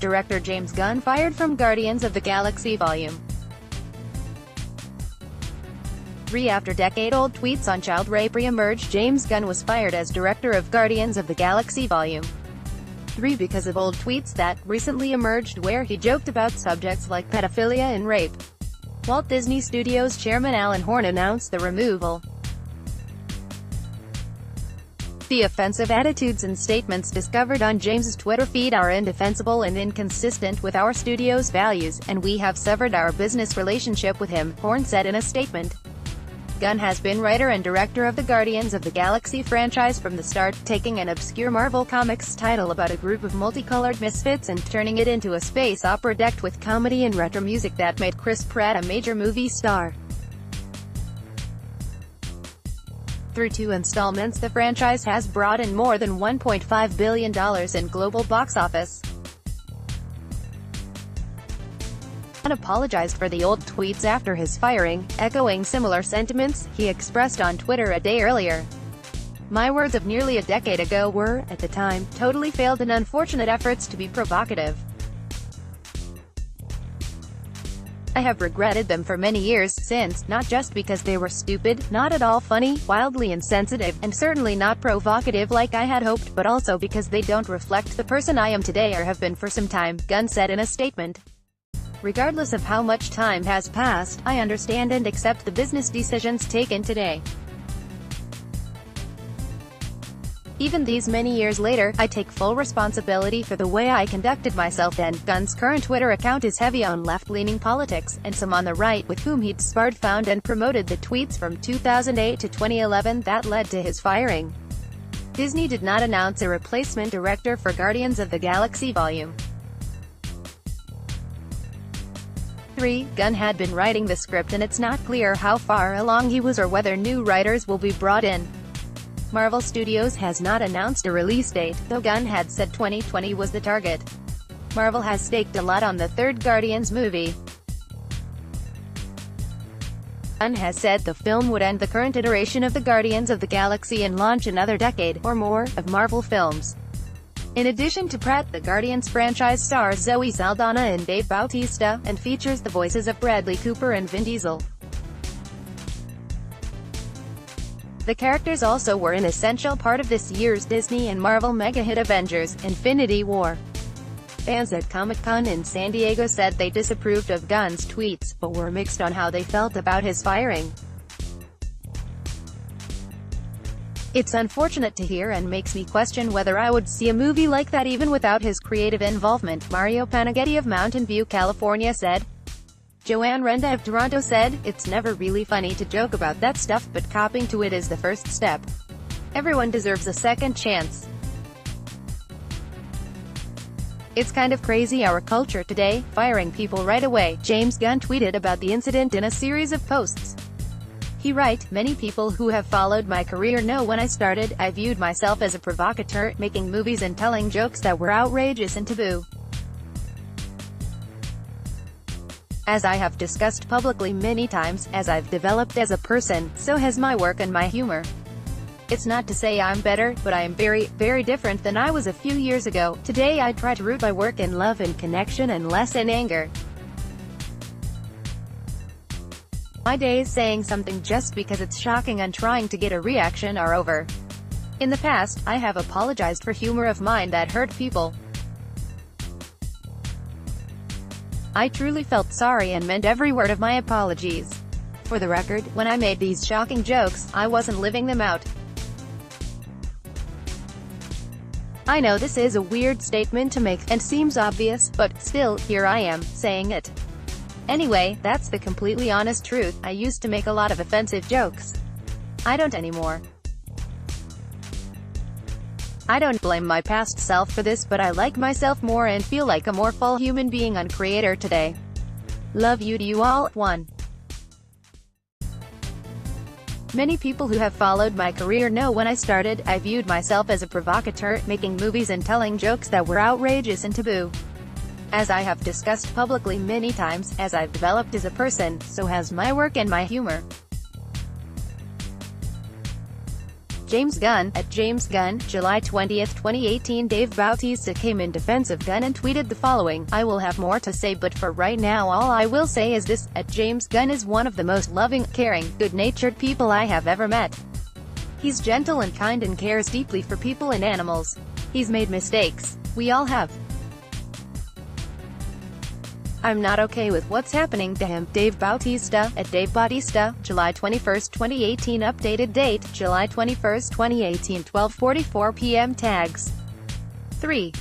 director James Gunn fired from Guardians of the Galaxy Volume 3 after decade-old tweets on child rape reemerged. James Gunn was fired as director of Guardians of the Galaxy Volume 3 because of old tweets that recently emerged where he joked about subjects like pedophilia and rape. Walt Disney Studios chairman Alan Horn announced the removal. The offensive attitudes and statements discovered on James's Twitter feed are indefensible and inconsistent with our studio's values, and we have severed our business relationship with him, Horn said in a statement. Gunn has been writer and director of the Guardians of the Galaxy franchise from the start, taking an obscure Marvel Comics title about a group of multicolored misfits and turning it into a space opera decked with comedy and retro music that made Chris Pratt a major movie star. Through 2 installments, the franchise has brought in more than $1.5 billion in global box office. Gunn apologized for the old tweets after his firing, echoing similar sentiments he expressed on Twitter a day earlier. "My words of nearly a decade ago were, at the time, totally failed and unfortunate efforts to be provocative. I have regretted them for many years since, not just because they were stupid, not at all funny, wildly insensitive, and certainly not provocative like I had hoped, but also because they don't reflect the person I am today or have been for some time," Gunn said in a statement. "Regardless of how much time has passed, I understand and accept the business decisions taken today. Even these many years later, I take full responsibility for the way I conducted myself then." Gunn's current Twitter account is heavy on left-leaning politics, and some on the right, with whom he'd sparred, found and promoted the tweets from 2008 to 2011 that led to his firing. Disney did not announce a replacement director for Guardians of the Galaxy Volume 3. Gunn had been writing the script and it's not clear how far along he was or whether new writers will be brought in. Marvel Studios has not announced a release date, though Gunn had said 2020 was the target. Marvel has staked a lot on the third Guardians movie. Gunn has said the film would end the current iteration of the Guardians of the Galaxy and launch another decade, or more, of Marvel films. In addition to Pratt, the Guardians franchise stars Zoe Saldana and Dave Bautista, and features the voices of Bradley Cooper and Vin Diesel. The characters also were an essential part of this year's Disney and Marvel mega-hit Avengers: Infinity War. Fans at Comic-Con in San Diego said they disapproved of Gunn's tweets, but were mixed on how they felt about his firing. "It's unfortunate to hear and makes me question whether I would see a movie like that even without his creative involvement," Mario Panaghetti of Mountain View, California said. Joanne Renda of Toronto said, "It's never really funny to joke about that stuff, but copping to it is the first step. Everyone deserves a second chance. It's kind of crazy our culture today, firing people right away," James Gunn tweeted about the incident in a series of posts. He wrote, "Many people who have followed my career know when I started, I viewed myself as a provocateur, making movies and telling jokes that were outrageous and taboo. As I have discussed publicly many times, as I've developed as a person, so has my work and my humor. It's not to say I'm better, but I am very, very different than I was a few years ago. Today I try to root my work in love and connection and less in anger. My days saying something just because it's shocking and trying to get a reaction are over. In the past, I have apologized for humor of mine that hurt people. I truly felt sorry and meant every word of my apologies. For the record, when I made these shocking jokes, I wasn't living them out. I know this is a weird statement to make, and seems obvious, but, still, here I am, saying it. Anyway, that's the completely honest truth. I used to make a lot of offensive jokes. I don't anymore. I don't blame my past self for this, but I like myself more and feel like a more full human being on Creator today. Love you to you all. 1. Many people who have followed my career know when I started, I viewed myself as a provocateur, making movies and telling jokes that were outrageous and taboo. As I have discussed publicly many times, as I've developed as a person, so has my work and my humor." James Gunn, at James Gunn, July 20, 2018. Dave Bautista came in defense of Gunn and tweeted the following: "I will have more to say, but for right now all I will say is this, at James Gunn is one of the most loving, caring, good-natured people I have ever met. He's gentle and kind and cares deeply for people and animals. He's made mistakes. We all have. I'm not okay with what's happening to him." Dave Bautista, at Dave Bautista, July 21, 2018. Updated date, July 21, 2018, 12:44 p.m. Tags 3.